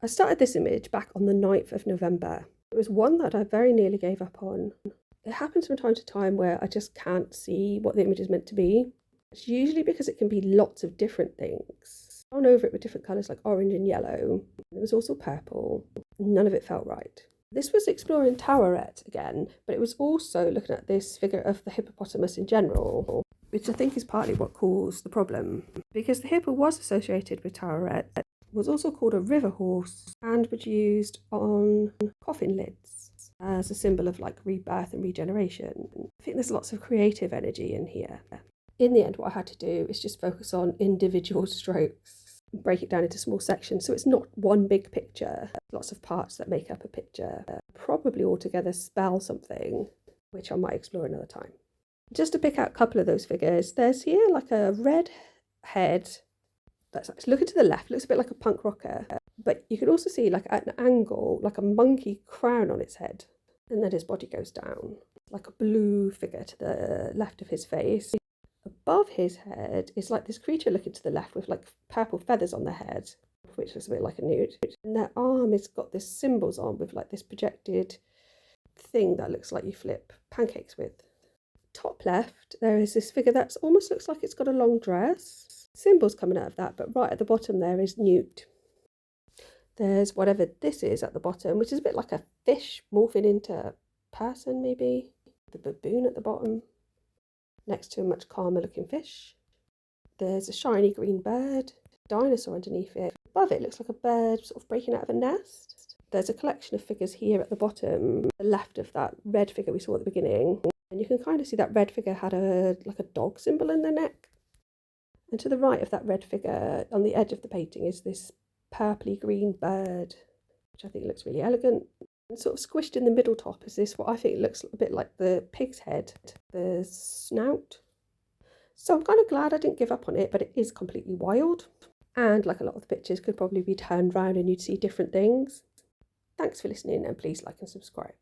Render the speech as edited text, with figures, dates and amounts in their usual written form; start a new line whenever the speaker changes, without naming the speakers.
I started this image back on the 9th of November. It was one that I very nearly gave up on. It happens from time to time where I just can't see what the image is meant to be. It's usually because it can be lots of different things. I've gone over it with different colours like orange and yellow. It was also purple. None of it felt right. This was exploring Taweret again, but it was also looking at this figure of the hippopotamus in general, which I think is partly what caused the problem. Because the hippo was associated with Taweret, was also called a river horse and was used on coffin lids as a symbol of like rebirth and regeneration. I think there's lots of creative energy in here. In the end, what I had to do is just focus on individual strokes, break it down into small sections so it's not one big picture. Lots of parts that make up a picture, probably all together spell something, which I might explore another time. Just to pick out a couple of those figures, there's here like a red head that's looking to the left, looks a bit like a punk rocker, but you can also see like at an angle, like a monkey crown on its head, and then his body goes down, like a blue figure to the left of his face. Above his head is like this creature looking to the left with like purple feathers on their head, which looks a bit like a newt. And their arm has got this symbols on with like this projected thing that looks like you flip pancakes with. Top left, there is this figure that almost looks like it's got a long dress. Symbols coming out of that, but right at the bottom there is newt. There's whatever this is at the bottom, which is a bit like a fish morphing into a person maybe. The baboon at the bottom, next to a much calmer looking fish. There's a shiny green bird, dinosaur underneath it. Above it looks like a bird sort of breaking out of a nest. There's a collection of figures here at the bottom, the left of that red figure we saw at the beginning. And you can kind of see that red figure had like a dog symbol in their neck. And to the right of that red figure, on the edge of the painting, is this purpley green bird, which I think looks really elegant. And sort of squished in the middle top is this, what I think looks a bit like the pig's head, the snout. So I'm kind of glad I didn't give up on it, but it is completely wild. And like a lot of the pictures could probably be turned around and you'd see different things. Thanks for listening, and please like and subscribe.